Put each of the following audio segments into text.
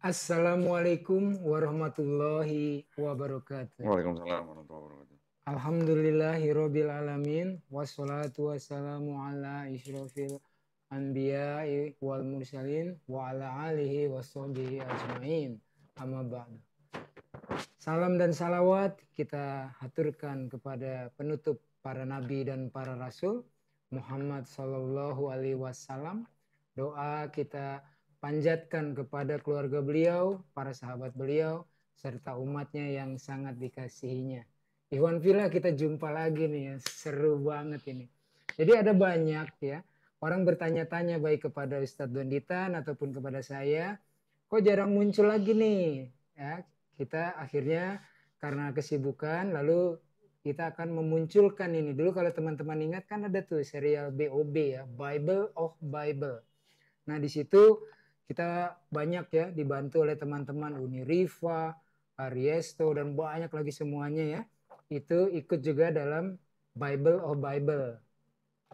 Assalamualaikum warahmatullahi wabarakatuh. Waalaikumsalam warahmatullahi wabarakatuh. Alhamdulillahirabbil alamin wassalatu wassalamu ala isyrofil anbiya'i wal mursalin wa ala alihi washabihi ajmain. Amma ba'du. Salam dan salawat kita haturkan kepada penutup para nabi dan para rasul Muhammad sallallahu alaihi wasallam. Doa kita panjatkan kepada keluarga beliau, para sahabat beliau, serta umatnya yang sangat dikasihinya. Ikhwan fillah, kita jumpa lagi nih ya, seru banget ini. Jadi ada banyak ya, orang bertanya-tanya baik kepada Ustadz Donditan ataupun kepada saya, kok jarang muncul lagi nih? Ya, kita akhirnya karena kesibukan, lalu kita akan memunculkan ini. Dulu kalau teman-teman ingat kan ada tuh serial BOB ya, Bible of Bible. Nah di situ kita banyak ya dibantu oleh teman-teman Uni Rifa, Ariesto dan banyak lagi semuanya ya. Itu ikut juga dalam Bible of Bible.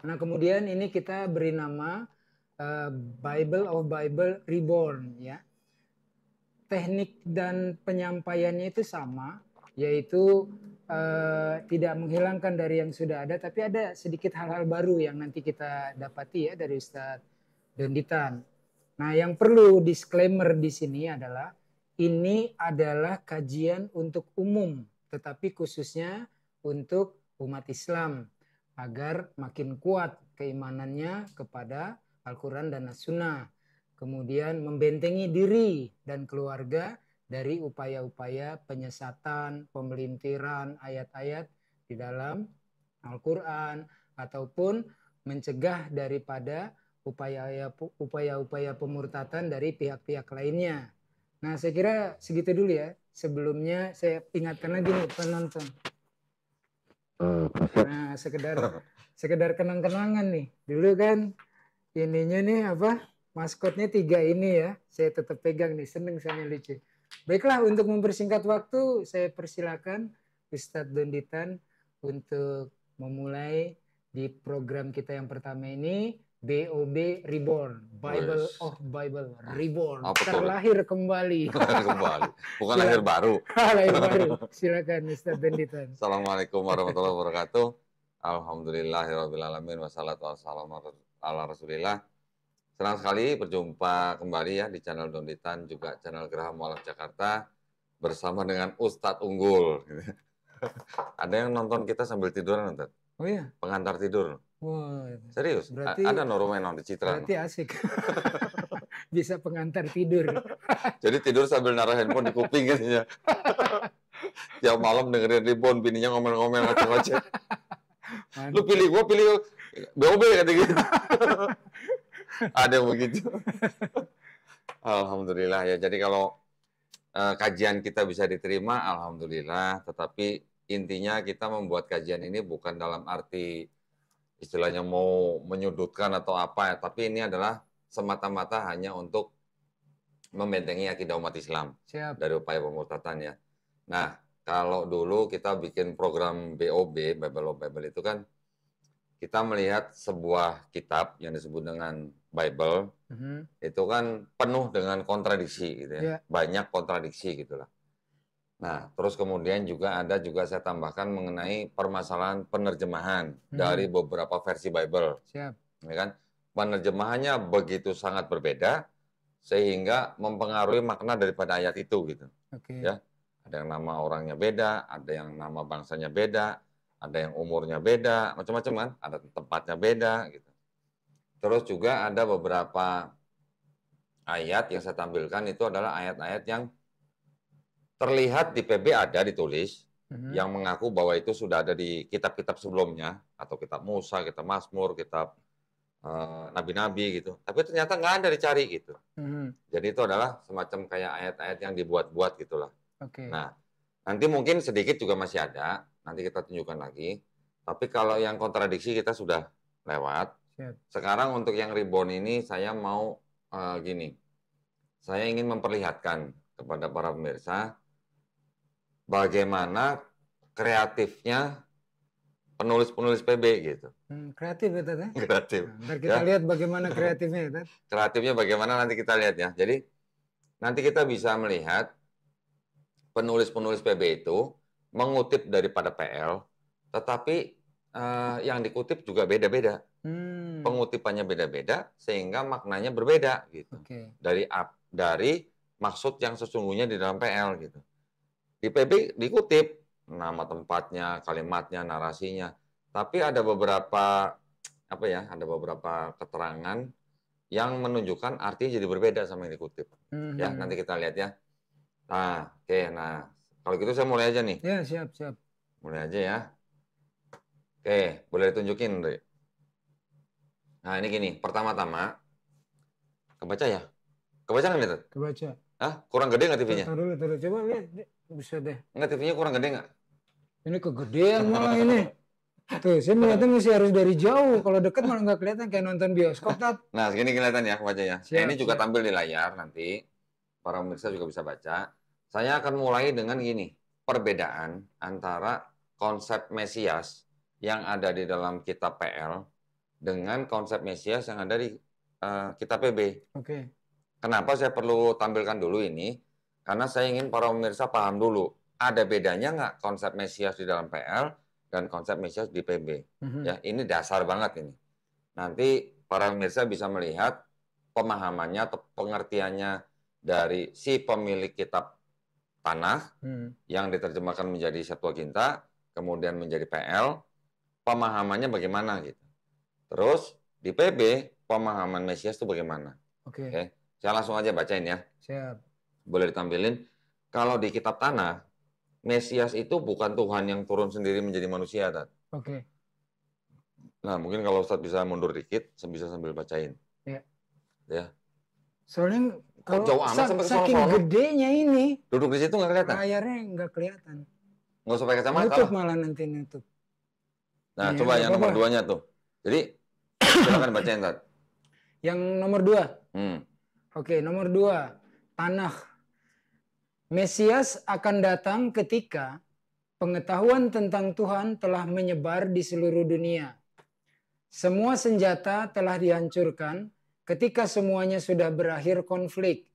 Nah kemudian ini kita beri nama Bible of Bible Reborn ya. Teknik dan penyampaiannya itu sama, yaitu tidak menghilangkan dari yang sudah ada, tapi ada sedikit hal-hal baru yang nanti kita dapati ya dari Ustadz Donditan. Nah, yang perlu disclaimer di sini adalah ini adalah kajian untuk umum, tetapi khususnya untuk umat Islam agar makin kuat keimanannya kepada Al-Quran dan As-Sunnah. Kemudian membentengi diri dan keluarga dari upaya-upaya penyesatan, pemelintiran ayat-ayat di dalam Al-Quran ataupun mencegah daripada upaya-upaya pemurtatan dari pihak-pihak lainnya. Nah, saya kira segitu dulu ya. Sebelumnya saya ingatkan lagi nih penonton. Nah, sekedar kenang-kenangan nih. Dulu kan ininya nih apa? Maskotnya 3 ini ya. Saya tetap pegang nih, seneng saya lucu. Baiklah, untuk mempersingkat waktu, saya persilakan Ustadz Donditan untuk memulai di program kita yang pertama ini. BOB Reborn, Bible of Bible Reborn, terlahir kembali. Kembali, bukan lahir baru. Lahir baru. Silakan Ustadz Donditan. Assalamualaikum warahmatullahi wabarakatuh. Alhamdulillahirabbil alamin wassalatu wassalamu ala Rasulillah. Senang sekali berjumpa kembali ya di channel Donditan, juga channel Geraha Mualaf Jakarta bersama dengan Ustadz Unggul. Ada yang nonton kita sambil tiduran, Ustadz? Oh iya. Pengantar tidur. Wah, serius? Berarti ada Norwegian di Citra. Berarti asik. Bisa pengantar tidur. Jadi tidur sambil naruh handphone di kuping katanya. Tiap malam dengerin Reborn, bininya ngomel-ngomel ngoceh-ngoceh. Lu pilih gua, pilih BOB kata gitu. Ada yang begitu. Alhamdulillah ya. Jadi kalau kajian kita bisa diterima, alhamdulillah. Tetapi intinya kita membuat kajian ini bukan dalam arti istilahnya mau menyudutkan atau apa ya, tapi ini adalah semata-mata hanya untuk membentengi akidah umat Islam. Siap. Dari upaya pemurtatan ya. Nah, kalau dulu kita bikin program BOB, Bible of Bible itu kan kita melihat sebuah kitab yang disebut dengan Bible, itu kan penuh dengan kontradiksi gitu ya. Banyak kontradiksi gitulah. Nah, terus kemudian ada juga saya tambahkan mengenai permasalahan penerjemahan dari beberapa versi Bible. Siap. Ya kan? Penerjemahannya begitu sangat berbeda sehingga mempengaruhi makna daripada ayat itu gitu. Ya. Ada yang nama orangnya beda, ada yang nama bangsanya beda, ada yang umurnya beda, macam-macam kan, ada tempatnya beda gitu. Terus juga ada beberapa ayat yang saya tampilkan itu adalah ayat-ayat yang terlihat di PB ada ditulis, yang mengaku bahwa itu sudah ada di kitab-kitab sebelumnya, atau kitab Musa, kitab Mazmur, kitab nabi-nabi gitu. Tapi ternyata nggak ada dicari gitu. Jadi itu adalah semacam kayak ayat-ayat yang dibuat-buat gitulah. Nah, nanti mungkin sedikit juga masih ada, nanti kita tunjukkan lagi. Tapi kalau yang kontradiksi kita sudah lewat. Sekarang untuk yang Reborn ini saya mau gini. Saya ingin memperlihatkan kepada para pemirsa bagaimana kreatifnya penulis-penulis PB gitu. Kreatif ya, Tat? Kreatif. Nah, ntar kita lihat bagaimana kreatifnya ya, Tat? Kreatifnya bagaimana nanti kita lihat ya. Jadi nanti kita bisa melihat penulis-penulis PB itu mengutip daripada PL, tetapi yang dikutip juga beda-beda. Pengutipannya beda-beda sehingga maknanya berbeda gitu. Dari maksud yang sesungguhnya di dalam PL gitu. Di PB dikutip nama tempatnya, kalimatnya, narasinya. Tapi ada beberapa ada beberapa keterangan yang menunjukkan artinya jadi berbeda sama yang dikutip. Ya, nanti kita lihat ya. Nah, oke. Nah, kalau gitu saya mulai aja nih. Ya, siap. Mulai aja ya. Oke, boleh ditunjukin, Dri. Nah, ini gini. Pertama-tama, kebaca ya? Kebaca nggak nih, Tat? Kebaca. Hah? Kurang gede nggak TV-nya? Taruh dulu. Coba lihat. Bisa deh. Nggak, TV-nya kurang gede nggak? Ini kegedean malah ini. Tuh, saya melihatnya masih harus dari jauh. Kalau dekat malah nggak kelihatan kayak nonton bioskop, Tat. Nah, segini kelihatan ya, kebaca ya. Siap, ini juga tampil di layar nanti. Para pemirsa juga bisa baca. Saya akan mulai dengan gini. Perbedaan antara konsep Mesias yang ada di dalam kitab PL dengan konsep Mesias yang ada di kitab PB. Oke. Kenapa saya perlu tampilkan dulu ini? Karena saya ingin para pemirsa paham dulu. Ada bedanya nggak konsep Mesias di dalam PL dan konsep Mesias di PB? Ya, ini dasar banget ini. Nanti para pemirsa bisa melihat pemahamannya atau pengertiannya dari si pemilik kitab Tanah yang diterjemahkan menjadi Septuaginta, kemudian menjadi PL, pemahamannya bagaimana gitu. Terus di PB pemahaman Mesias itu bagaimana? Oke. Saya langsung aja bacain ya. Siap. Boleh ditampilin. Kalau di kitab Tanah, Mesias itu bukan Tuhan yang turun sendiri menjadi manusia, Tat. Oke. Nah, mungkin kalau Ustadz bisa mundur dikit, bisa sambil bacain. Ya. Soalnya kalau jauh amat sampai saking gedenya ini. Duduk di situ nggak kelihatan? Layarnya nggak kelihatan. Nggak usah pakai kacamata. Nutup malah nanti nutup. Nah, coba yang nomor 2-nya tuh. Jadi, silakan bacain, Tat. Yang nomor 2. Oke, nomor 2. Tanah. Mesias akan datang ketika pengetahuan tentang Tuhan telah menyebar di seluruh dunia. Semua senjata telah dihancurkan ketika semuanya sudah berakhir konflik.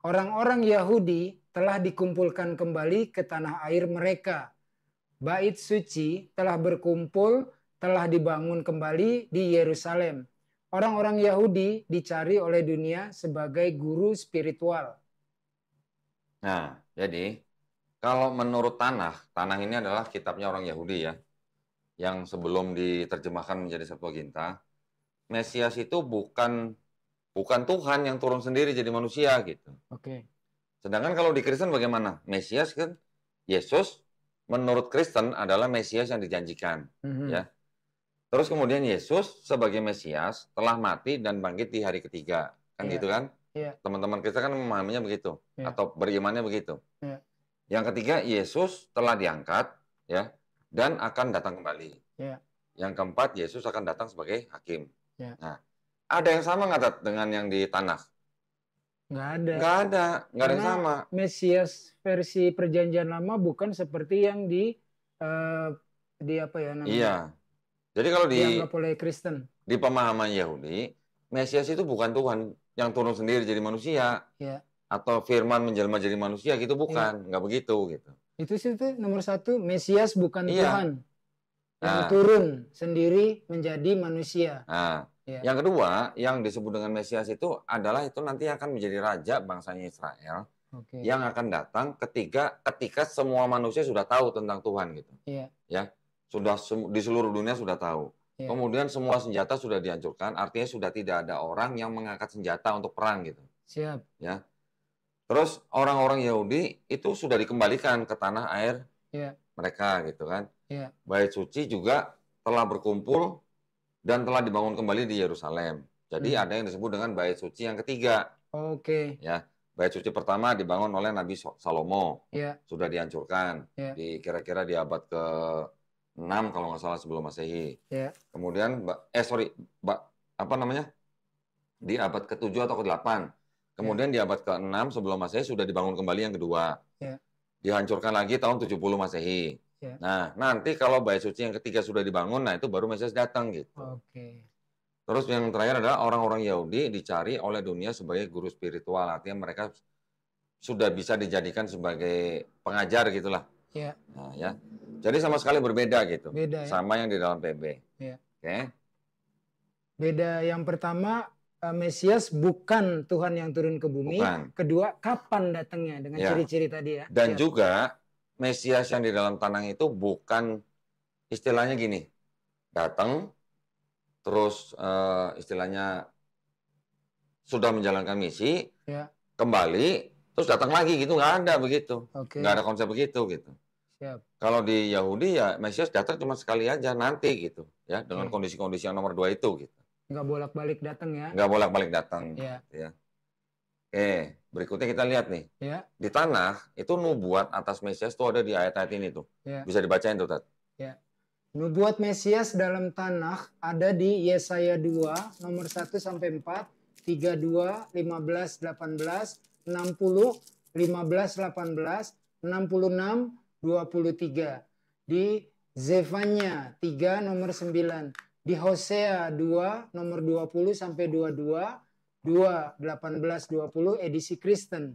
Orang-orang Yahudi telah dikumpulkan kembali ke tanah air mereka. Bait suci telah berkumpul, telah dibangun kembali di Yerusalem. Orang-orang Yahudi dicari oleh dunia sebagai guru spiritual. Nah, jadi kalau menurut Tanah ini adalah kitabnya orang Yahudi ya, yang sebelum diterjemahkan menjadi Septuaginta, Mesias itu bukan Tuhan yang turun sendiri jadi manusia gitu. Oke. Sedangkan kalau di Kristen bagaimana? Mesias kan Yesus menurut Kristen adalah Mesias yang dijanjikan, ya. Terus kemudian Yesus sebagai Mesias telah mati dan bangkit di hari ketiga, kan gitu kan? Teman-teman Kristen kan memahaminya begitu, atau berimannya begitu. Yang ketiga, Yesus telah diangkat, ya, dan akan datang kembali. Yang keempat, Yesus akan datang sebagai hakim. Nah, ada yang sama nggak, Tat, dengan yang di Tanah? Nggak ada. Nggak ada yang sama. Mesias versi Perjanjian Lama bukan seperti yang di apa ya namanya? Iya. Jadi kalau dianggap oleh Kristen. Di pemahaman Yahudi, Mesias itu bukan Tuhan yang turun sendiri jadi manusia. Atau firman menjelma jadi manusia gitu, bukan. Nggak begitu gitu. Itu sih nomor 1, Mesias bukan Tuhan. Yang turun sendiri menjadi manusia. Nah, yang kedua, yang disebut dengan Mesias itu adalah itu nanti akan menjadi raja bangsanya Israel. Yang akan datang ketika semua manusia sudah tahu tentang Tuhan gitu. Ya, sudah di seluruh dunia sudah tahu. Kemudian semua senjata sudah dihancurkan, artinya sudah tidak ada orang yang mengangkat senjata untuk perang gitu. Siap. Ya. Terus orang-orang Yahudi itu sudah dikembalikan ke tanah air mereka gitu kan. Bait suci juga telah berkumpul dan telah dibangun kembali di Yerusalem. Jadi ada yang disebut dengan bait suci yang ketiga. Ya, bait suci pertama dibangun oleh Nabi Salomo. Sudah dihancurkan di kira-kira di abad ke-6 kalau nggak salah sebelum Masehi. Kemudian di abad ke-7 atau ke-8. Kemudian di abad ke-6 sebelum Masehi sudah dibangun kembali yang kedua. Dihancurkan lagi tahun 70 Masehi. Nah, nanti kalau bait suci yang ketiga sudah dibangun, nah itu baru Mesias datang gitu. Terus yang terakhir adalah orang-orang Yahudi dicari oleh dunia sebagai guru spiritual. Artinya mereka sudah bisa dijadikan sebagai pengajar gitulah. Ya. Nah, ya. Jadi sama sekali berbeda gitu. Beda ya. Sama yang di dalam PB. Ya. Oke. Beda yang pertama, Mesias bukan Tuhan yang turun ke bumi. Bukan. Kedua, kapan datangnya dengan Ya. ciri-ciri tadi ya. Dan Siap. juga Mesias yang di dalam tanah itu bukan istilahnya gini, datang terus istilahnya sudah menjalankan misi, Ya. kembali terus datang lagi gitu, nggak ada begitu. Oke. Nggak ada konsep begitu gitu. Siap. Kalau di Yahudi ya Mesias datang cuma sekali aja nanti gitu ya, dengan Oke. kondisi-kondisi yang nomor 2 itu gitu. Nggak bolak-balik datang ya. Nggak bolak-balik datang. Ya. Ya. Oke, berikutnya kita lihat nih. Ya. Di tanah itu nubuat atas Mesias tuh ada di ayat-ayat ini tuh. Ya. Bisa dibacain tuh, Tat. Ya. Nubuat Mesias dalam tanah ada di Yesaya 2 nomor 1 sampai 4, 32, 15, 18, 60, 15, 18, 66, 23. Di Zefanya 3 nomor 9, di Hosea 2 nomor 20 sampai 22, 2 18 20 edisi Kristen.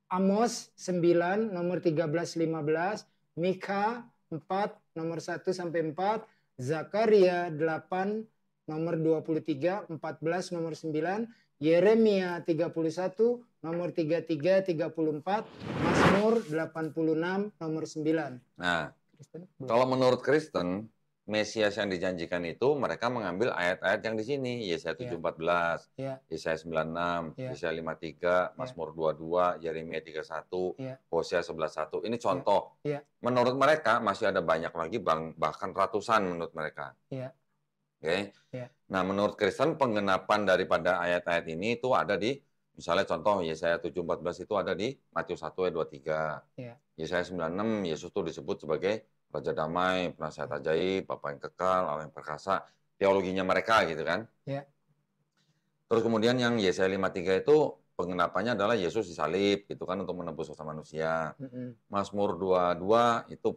Amos 9 nomor 13 15, Mika 4 nomor 1 sampai 4, Zakaria 8 nomor 23, 14 nomor 9, Yeremia 31 nomor 33 34, Mazmur 86 nomor 9. Nah, Kristen? kalau menurut Kristen, Mesias yang dijanjikan itu mereka mengambil ayat-ayat yang di sini, Yesaya 7:14, Ya. Yesaya 96, Ya. Yesaya 53, Mazmur 22, Yeremia 31, Ya. Hosea 11:1. Ini contoh. Ya. Menurut mereka masih ada banyak lagi, bahkan ratusan menurut mereka. Ya. Oke. Ya. Nah, menurut Kristen penggenapan daripada ayat-ayat ini itu ada di, misalnya contoh Yesaya 7:14 itu ada di Matius 1 ayat 23. Ya. Yesaya 96 Yesus itu disebut sebagai Raja Damai, Penasihat Ajaib, Bapa yang Kekal, Allah yang Perkasa. Teologinya mereka gitu kan. Ya. Terus kemudian yang Yesaya 53 itu pengenapannya adalah Yesus disalib gitu kan untuk menebus dosa manusia. Mazmur 22 itu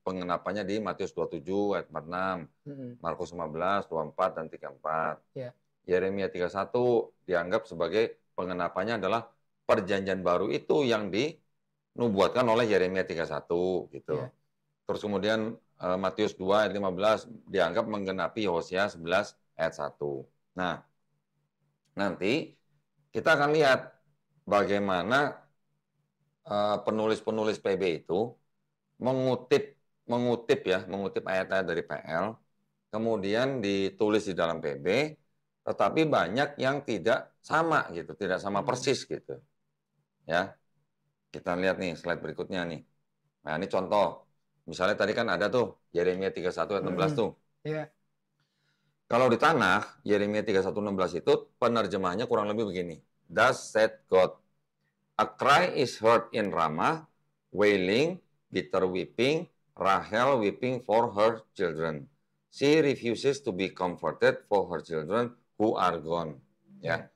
pengenapannya di Matius 27 ayat 46, Markus 15, 24 dan 34. Ya. Yeremia 31 dianggap sebagai pengenapannya adalah perjanjian baru itu yang dinubuatkan oleh Yeremia 31 gitu. Ya. Terus kemudian Matius 2 ayat 15 dianggap menggenapi Hosea 11 ayat 1. Nah, nanti kita akan lihat bagaimana penulis-penulis PB itu mengutip ayat-ayat dari PL, kemudian ditulis di dalam PB, tetapi banyak yang tidak sama gitu, tidak sama persis gitu. Ya. Kita lihat nih slide berikutnya nih. Nah, ini contoh. Misalnya tadi kan ada tuh Yeremia 31 ayat 16 tuh. Ya. Kalau di tanah, Yeremia 31:16 itu penerjemahannya kurang lebih begini. Thus said God, a cry is heard in Ramah, wailing, bitter weeping, Rahel weeping for her children. She refuses to be comforted for her children who are gone. Ya.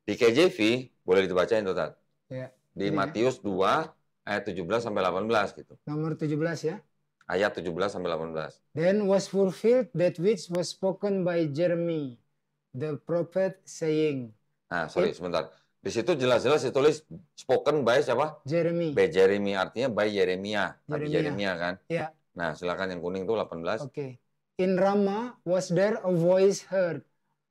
Di KJV boleh dibacain tuh, Tat. Ya. Di Matius 2 ayat 17 sampai 18 gitu. Nomor 17 ya. Ayat 17 sampai 18. Then was fulfilled that which was spoken by Jeremy the prophet saying. Nah, sebentar. Di situ jelas-jelas ditulis spoken by siapa? Jeremy. By Jeremy, artinya by Yeremia. Nabi Yeremia. Yeremia kan? Ya. Nah, silakan yang kuning tuh 18. Oke. In Ramah was there a voice heard,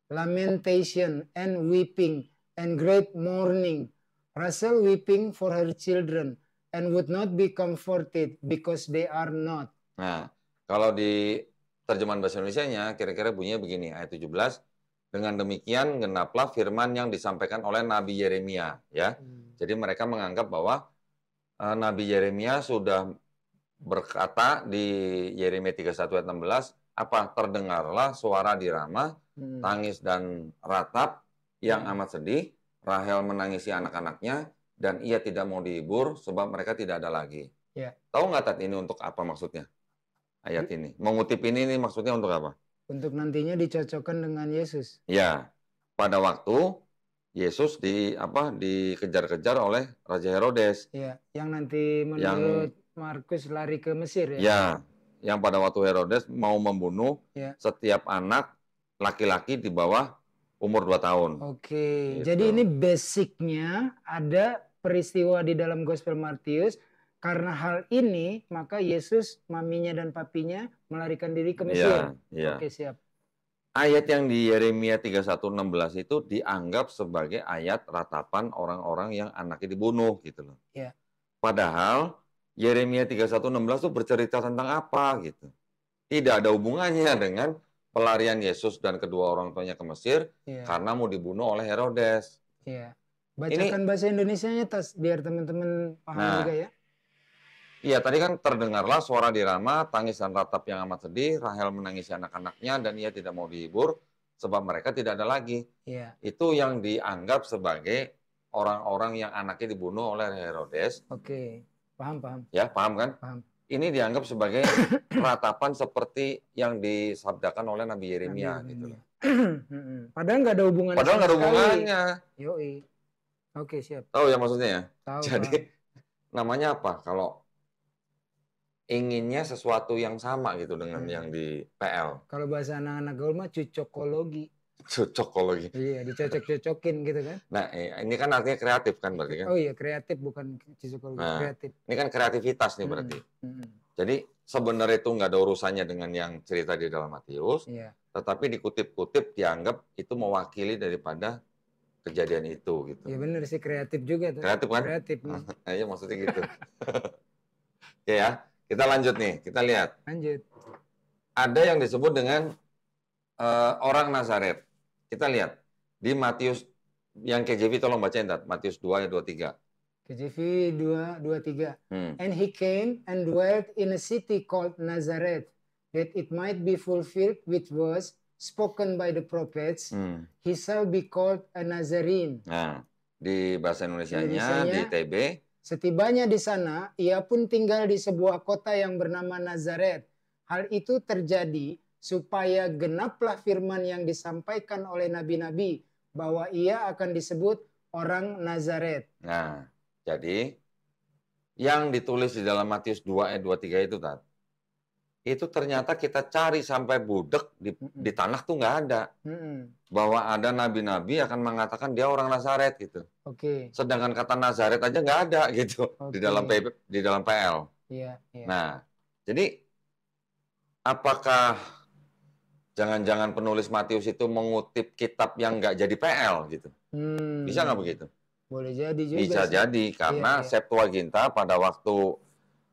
lamentation and weeping and great mourning, Rachel weeping for her children, and would not be comforted because they are not. Nah, kalau di terjemahan bahasa Indonesianya kira-kira bunyinya begini, ayat 17, dengan demikian genaplah firman yang disampaikan oleh Nabi Yeremia, ya. Jadi mereka menganggap bahwa Nabi Yeremia sudah berkata di Yeremia 31 ayat 16, apa? Terdengarlah suara di Ramah, tangis dan ratap yang amat sedih, Rahel menangisi anak-anaknya, dan ia tidak mau dihibur sebab mereka tidak ada lagi. Ya. Tahu nggak, Tat, ini untuk apa maksudnya? Ayat ini. Mengutip ini maksudnya untuk apa? Untuk nantinya dicocokkan dengan Yesus. Ya. Pada waktu Yesus dikejar-kejar oleh Raja Herodes. Ya, yang nanti menurut Markus lari ke Mesir ya. Ya, yang pada waktu Herodes mau membunuh setiap anak laki-laki di bawah umur 2 tahun. Oke, Gitu. jadi ini basicnya ada peristiwa di dalam Gospel Matius. Karena hal ini, maka Yesus, maminya dan papinya melarikan diri ke Mesir. Iya. Oke, siap. Ayat yang di Yeremia 31:16 itu dianggap sebagai ayat ratapan orang-orang yang anaknya dibunuh gitu loh. Iya. Padahal Yeremia 31:16 itu bercerita tentang apa gitu. Tidak ada hubungannya dengan pelarian Yesus dan kedua orang tuanya ke Mesir karena mau dibunuh oleh Herodes. Iya. Bacakan bahasa Indonesianya Tas biar teman-teman paham juga ya. Iya, tadi kan terdengarlah suara di Rama, tangis dan ratap yang amat sedih, Rahel menangisi anak-anaknya dan ia tidak mau dihibur sebab mereka tidak ada lagi. Iya. Itu yang dianggap sebagai orang-orang yang anaknya dibunuh oleh Herodes. Oke, paham. Ya, paham kan? Paham. Ini dianggap sebagai ratapan seperti yang disabdakan oleh Nabi Yeremia gitu. Padahal nggak ada hubungannya. Padahal nggak ada hubungannya. Yoi. Oke, siap. Tahu ya maksudnya ya? Tahu. Jadi namanya apa? Kalau inginnya sesuatu yang sama gitu dengan yang di PL. Kalau bahasa anak-anak gaul mah cocokologi. Cocokologi. Iya, dicocok-cocokin gitu kan. Nah, ini kan artinya kreatif kan berarti kan? Oh iya, kreatif bukan cocokologi, kreatif. Ini kan kreativitas nih berarti. Jadi sebenarnya itu nggak ada urusannya dengan yang cerita di dalam Matius, tetapi dikutip-kutip dianggap itu mewakili daripada kejadian itu gitu. Iya benar sih, kreatif juga tuh. Kreatif kan? Kreatif. Iya maksudnya gitu. Oke ya. Kita lanjut nih, kita lihat. Lanjut. Ada yang disebut dengan orang Nazaret. Kita lihat di Matius yang KJV tolong bacain Matius 2 ayat 23. KJV 2:23. And he came and dwelt in a city called Nazareth, that it might be fulfilled which was spoken by the prophets. He shall be called a Nazarene. Nah, di bahasa Indonesianya di TB. Setibanya di sana, ia pun tinggal di sebuah kota yang bernama Nazaret. Hal itu terjadi supaya genaplah firman yang disampaikan oleh nabi-nabi bahwa ia akan disebut orang Nazaret. Nah, jadi yang ditulis di dalam Matius 2 ayat 23 itu, itu ternyata kita cari sampai budek di tanah tuh nggak ada. Bahwa ada nabi-nabi akan mengatakan dia orang Nazaret gitu. Sedangkan kata Nazaret aja nggak ada gitu di dalam PL. Nah, jadi apakah jangan-jangan penulis Matius itu mengutip kitab yang nggak jadi PL gitu? Bisa nggak begitu? Boleh jadi juga. Bisa jadi karena Septuaginta pada waktu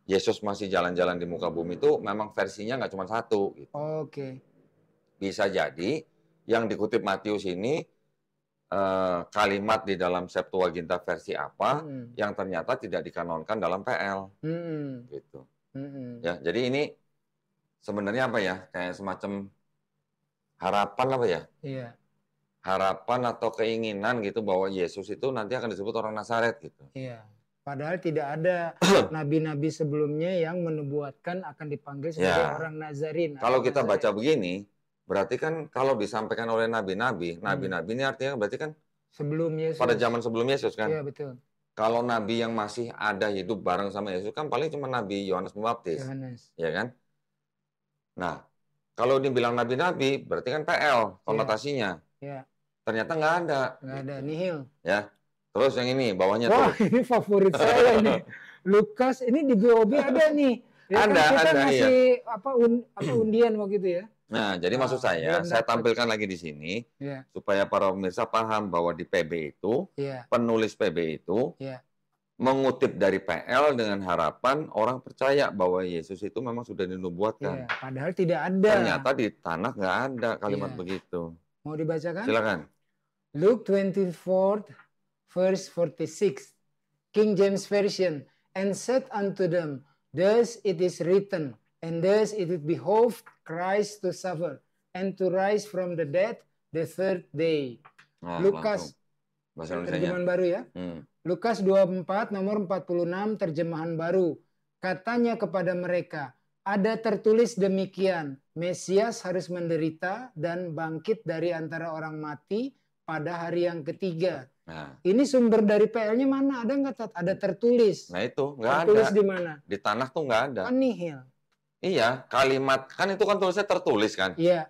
Yesus masih jalan-jalan di muka bumi itu memang versinya nggak cuma satu. Gitu. Bisa jadi yang dikutip Matius ini kalimat di dalam Septuaginta versi apa yang ternyata tidak dikanonkan dalam PL. Gitu. Ya, jadi ini sebenarnya apa ya? Kayak semacam harapan apa ya? Iya. Harapan atau keinginan gitu bahwa Yesus itu nanti akan disebut orang Nazaret gitu. Iya. Padahal tidak ada nabi-nabi sebelumnya yang menubuatkan akan dipanggil sebagai orang Nazarin. Kalau kita baca begini, berarti kan kalau disampaikan oleh nabi-nabi, nabi-nabi ini artinya berarti kan sebelum Yesus. Pada zaman sebelum Yesus kan? Iya, betul. Kalau nabi yang masih ada hidup bareng sama Yesus kan paling cuma Nabi Yohanes Pembaptis. Ya kan? Nah, kalau dibilang nabi-nabi, berarti kan PL konotasinya. Iya. Ternyata nggak ada. Nggak ada, nihil. Ya. Terus yang ini, bawahnya Wah, tuh. ini favorit saya nih. Lukas, ini di BOB ada nih. Ya ada, kan kita ngasih iya. undian waktu itu ya. Nah, jadi maksud saya tampilkan lagi di sini supaya para pemirsa paham bahwa di PB itu, penulis PB itu mengutip dari PL dengan harapan orang percaya bahwa Yesus itu memang sudah dinubuatkan. Padahal tidak ada. Ternyata di tanah nggak ada kalimat begitu. Mau dibacakan? Silakan. Luke 24, verse 46, King James Version, and said unto them, thus it is written, and thus it behoved Christ to suffer, and to rise from the dead the third day. Nah, Lukas, terjemahan baru ya. Lukas 24, nomor 46, terjemahan baru. Katanya kepada mereka, ada tertulis demikian, Mesias harus menderita dan bangkit dari antara orang mati pada hari yang ketiga. Nah, ini sumber dari PL-nya mana? Ada nggak? Ada tertulis. Nah itu nggak ada. Tertulis di mana? Di tanah tuh nggak ada. Kan nihil. Iya, kalimat kan itu kan tulisnya tertulis kan? Iya.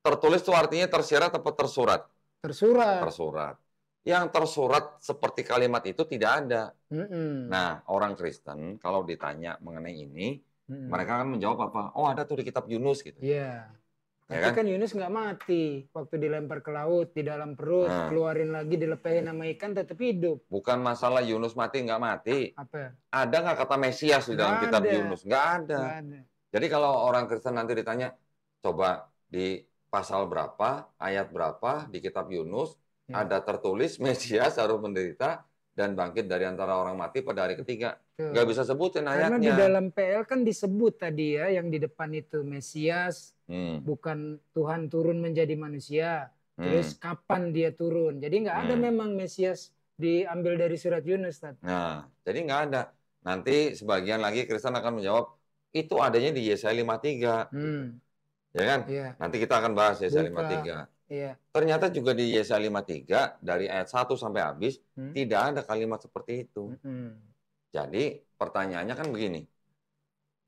Tertulis itu artinya tersirat atau tersurat? Tersurat. Tersurat. yang tersurat seperti kalimat itu tidak ada. Mm-mm. Nah, orang Kristen kalau ditanya mengenai ini, Mm-mm. mereka akan menjawab apa? Oh, ada tuh di kitab Yunus gitu. Iya. Ya Tapi kan? kan Yunus nggak mati. Waktu dilempar ke laut, di dalam perut, Nah, keluarin lagi, dilepehin sama ikan, tetap hidup. bukan masalah Yunus mati nggak mati. Apa? Ada nggak kata Mesias di dalam Nggak kitab ada. Yunus? Nggak ada. Nggak ada. Jadi kalau orang Kristen nanti ditanya, coba di pasal berapa, ayat berapa di kitab Yunus, Ya. ada tertulis Mesias harus menderita dan bangkit dari antara orang mati pada hari ketiga. Tuh. Nggak bisa sebutin Karena di ayatnya. dalam PL kan disebut tadi ya, yang di depan itu Mesias, bukan Tuhan turun menjadi manusia. Terus kapan dia turun? Jadi nggak ada memang Mesias diambil dari surat Yunus. Nah, jadi nggak ada. Nanti sebagian lagi Kristen akan menjawab, itu adanya di Yesaya 53. Ya kan? Iya. Nanti kita akan bahas Yesaya 53. Iya. Ternyata juga di Yesaya 53, dari ayat 1 sampai habis, tidak ada kalimat seperti itu. Jadi pertanyaannya kan begini,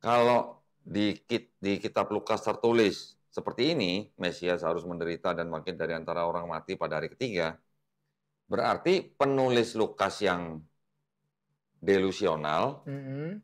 kalau di kitab Lukas tertulis seperti ini, Mesias harus menderita dan bangkit dari antara orang mati pada hari ketiga, berarti penulis Lukas yang delusional,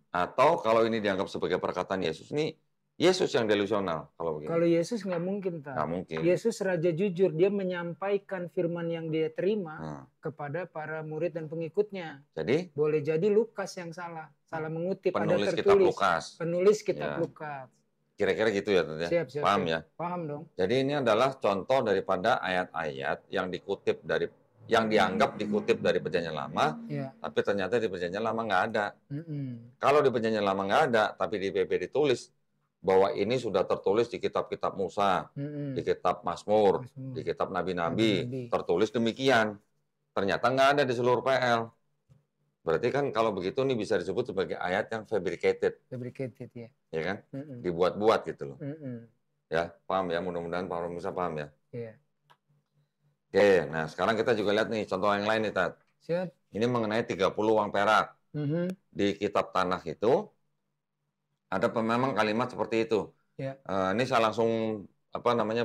atau kalau ini dianggap sebagai perkataan Yesus, ini Yesus yang delusional kalau begini. Kalau Yesus nggak mungkin, Nggak mungkin. Yesus raja jujur, dia menyampaikan firman yang dia terima kepada para murid dan pengikutnya. Jadi boleh jadi Lukas yang salah mengutip. Penulis ada tertulis kitab Lukas. Penulis kitab Ya. Lukas. Kira-kira gitu ya, Tante. Siap. Paham ya? Paham dong. Jadi ini adalah contoh daripada ayat-ayat yang dikutip dari yang dianggap dikutip dari Perjanjian Lama, tapi ternyata di Perjanjian Lama nggak ada. Kalau di Perjanjian Lama nggak ada, tapi di PP ditulis bahwa ini sudah tertulis di kitab-kitab Musa, di kitab Mazmur, di kitab Nabi-Nabi, tertulis demikian. Ternyata nggak ada di seluruh PL. Berarti kan kalau begitu nih bisa disebut sebagai ayat yang fabricated. Fabricated ya. Ya kan? Dibuat-buat gitu loh. Ya, paham ya? Mudah-mudahan para pemirsa paham ya. Iya. Oke, nah sekarang kita juga lihat nih contoh yang lain nih, Tat. Siap. Ini mengenai 30 uang perak. Di kitab Tanakh itu ada memang kalimat seperti itu. Ya. Ini saya langsung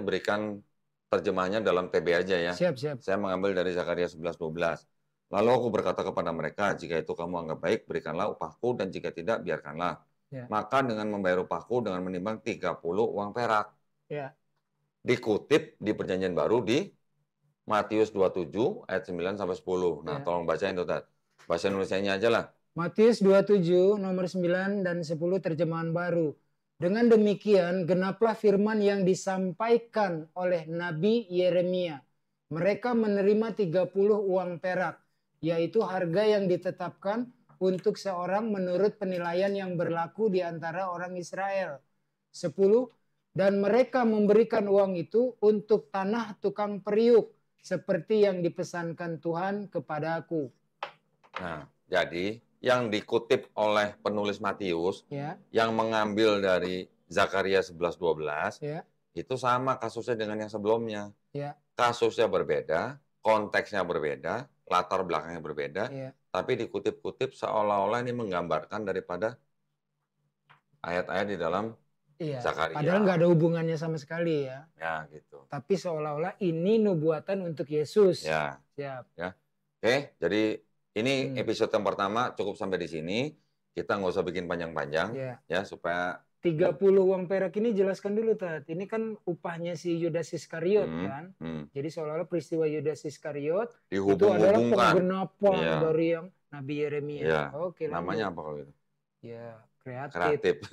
berikan terjemahannya dalam TB aja ya. Siap. Saya mengambil dari Zakaria 11:12. Lalu aku berkata kepada mereka, jika itu kamu anggap baik, berikanlah upahku, dan jika tidak, biarkanlah. Ya. Maka dengan membayar upahku dengan menimbang 30 uang perak. Ya. Dikutip di Perjanjian Baru di Matius 27 ayat 9 sampai 10. Nah, tolong bacain tuh, Tat. Bahasa Indonesianya aja lah. Matius 27 nomor 9 dan 10 terjemahan baru. Dengan demikian genaplah firman yang disampaikan oleh Nabi Yeremia. Mereka menerima 30 uang perak, yaitu harga yang ditetapkan untuk seorang menurut penilaian yang berlaku di antara orang Israel. 10. Dan mereka memberikan uang itu untuk tanah tukang periuk, seperti yang dipesankan Tuhan kepadaku. Nah, jadi yang dikutip oleh penulis Matius, yang mengambil dari Zakaria 11:12, itu sama kasusnya dengan yang sebelumnya. Kasusnya berbeda, konteksnya berbeda, latar belakangnya berbeda, tapi dikutip-kutip seolah-olah ini menggambarkan daripada ayat-ayat di dalam Zakaria. Padahal nggak ada hubungannya sama sekali ya. Ya, gitu. Tapi seolah-olah ini nubuatan untuk Yesus. Ya. Siap. Ya. Oke, jadi ini episode yang pertama cukup sampai di sini. Kita nggak usah bikin panjang-panjang, ya supaya 30 uang perak ini jelaskan dulu, Tat. Ini kan upahnya si Yudas Iskariot kan. Jadi seolah-olah peristiwa Yudas Iskariot itu adalah penggenapan dari yang Nabi Yeremia. Ya. Oke, namanya apa kalau gitu? Ya, kreatif.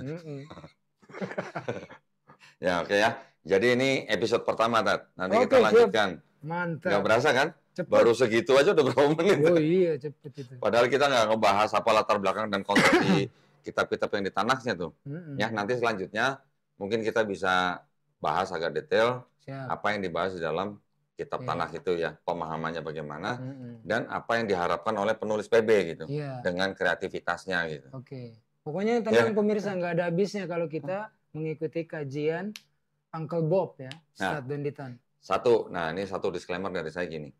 Ya, oke ya. Jadi ini episode pertama, Tat. Nanti kita lanjutkan. Mantap. Nggak berasa kan? Cepet. Baru segitu aja udah berapa menit. Oh iya, cepet itu. Padahal kita nggak ngebahas apa latar belakang dan konteks di kitab-kitab yang di Tanakhnya tuh. Ya, nanti selanjutnya mungkin kita bisa bahas agak detail apa yang dibahas di dalam kitab Tanakh itu ya, pemahamannya bagaimana dan apa yang diharapkan oleh penulis PB gitu, dengan kreativitasnya gitu. Oke. Pokoknya tenang pemirsa, nggak ada habisnya kalau kita mengikuti kajian Uncle Bob ya, Ustadz Donditan. Nah ini satu disclaimer dari saya gini.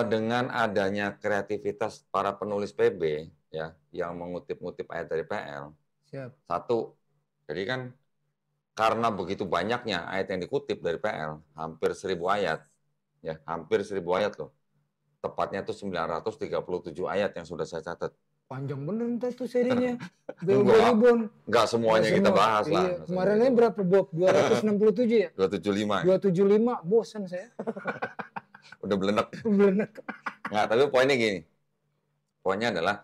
Dengan adanya kreativitas para penulis PB ya yang mengutip-ngutip ayat dari PL. Satu, jadi kan karena begitu banyaknya ayat yang dikutip dari PL, hampir 1000 ayat, ya hampir 1000 ayat loh. tepatnya itu 937 ayat yang sudah saya catat. Panjang bener ntar tuh serinya. Enggak, Bon. enggak semuanya kita bahas lah. Iya. Kemarin aja berapa Bob? 267 ya? 275. 275, bosan saya. Udah belenek. Belenek. Nggak, tapi poinnya gini. Poinnya adalah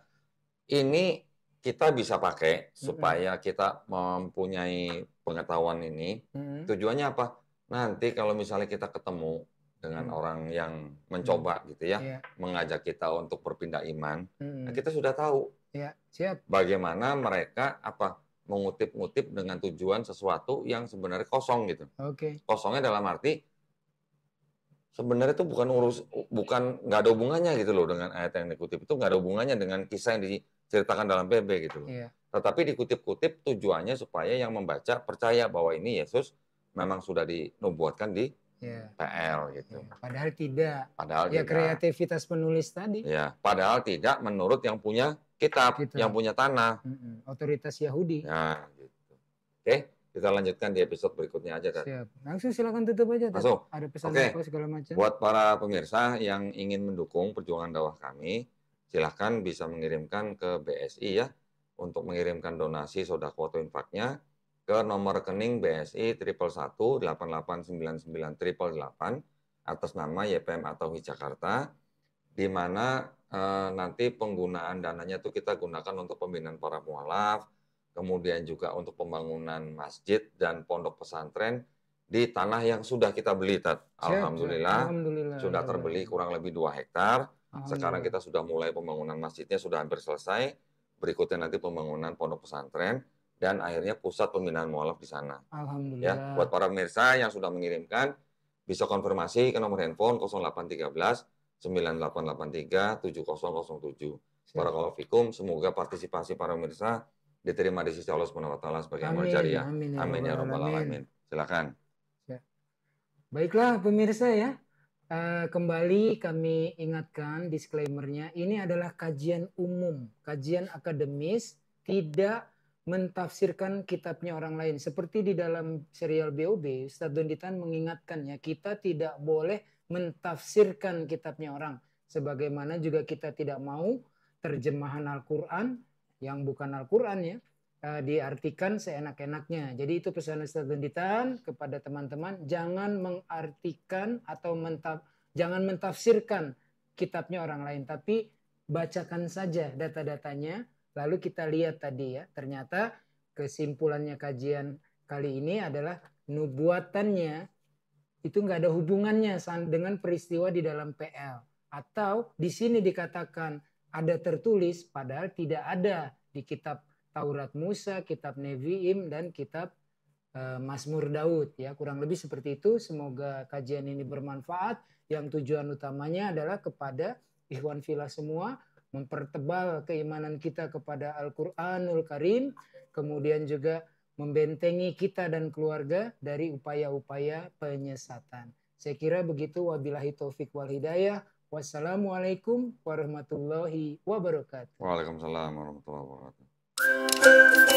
ini kita bisa pakai supaya kita mempunyai pengetahuan ini. Tujuannya apa? Nanti kalau misalnya kita ketemu dengan orang yang mencoba gitu ya, mengajak kita untuk berpindah iman, nah kita sudah tahu siap. Bagaimana mereka mengutip-ngutip dengan tujuan sesuatu yang sebenarnya kosong gitu. Kosongnya dalam arti sebenarnya itu nggak ada hubungannya gitu loh dengan ayat yang dikutip itu, nggak ada hubungannya dengan kisah yang diceritakan dalam PB gitu loh. Tetapi dikutip-kutip tujuannya supaya yang membaca percaya bahwa ini Yesus memang sudah dinubuatkan di PL gitu. Padahal tidak. Padahal tidak. Kreativitas penulis tadi. Ya, padahal tidak menurut yang punya kitab. Yang punya tanah. Otoritas Yahudi. Nah, gitu. Oke, kita lanjutkan di episode berikutnya aja. Siap. Langsung silakan tutup aja. Langsung. Ada pesan apa segala macam. Buat para pemirsa yang ingin mendukung perjuangan dakwah kami, silahkan bisa mengirimkan ke BSI ya, untuk mengirimkan donasi sodaqah atau infaknya ke nomor rekening BSI 111889988 atas nama YPM atau Jakarta, di mana nanti penggunaan dananya itu kita gunakan untuk pembinaan para mualaf, kemudian juga untuk pembangunan masjid dan pondok pesantren di tanah yang sudah kita beli, Tat. Alhamdulillah, sudah terbeli kurang lebih 2 hektar. Sekarang kita sudah mulai pembangunan masjidnya, sudah hampir selesai. Berikutnya nanti pembangunan pondok pesantren. Dan akhirnya pusat pembinaan mualaf di sana. Alhamdulillah. Ya, buat para pemirsa yang sudah mengirimkan, bisa konfirmasi ke nomor handphone 0813 9883 7007. Barakallahu fikum, semoga partisipasi para pemirsa diterima di sisi Allah Subhanahu wa taala sebagai amal jariah. Amin ya rabbal alamin. Silakan. Baiklah pemirsa ya. Kembali kami ingatkan disclaimer-nya, ini adalah kajian umum, kajian akademis, tidak mentafsirkan kitabnya orang lain. Seperti di dalam serial BOB, Ustadz Donditan mengingatkannya, kita tidak boleh mentafsirkan kitabnya orang. Sebagaimana juga kita tidak mau terjemahan Al-Quran, yang bukan Al-Quran ya, diartikan seenak-enaknya. Jadi itu pesan Ustadz Donditan kepada teman-teman, jangan mengartikan atau jangan mentafsirkan kitabnya orang lain, tapi bacakan saja data-datanya. Lalu kita lihat tadi ya, ternyata kesimpulannya kajian kali ini adalah nubuatannya itu nggak ada hubungannya dengan peristiwa di dalam PL. Atau di sini dikatakan ada tertulis, padahal tidak ada di kitab Taurat Musa, kitab Nevi'im, dan kitab Mazmur Daud. Ya, kurang lebih seperti itu. Semoga kajian ini bermanfaat. Yang tujuan utamanya adalah kepada ikhwan fillah semua, mempertebal keimanan kita kepada Al-Quranul Karim, kemudian juga membentengi kita dan keluarga dari upaya-upaya penyesatan. Saya kira begitu. Wabillahi taufik wal hidayah. Wassalamualaikum warahmatullahi wabarakatuh. Waalaikumsalam warahmatullahi wabarakatuh.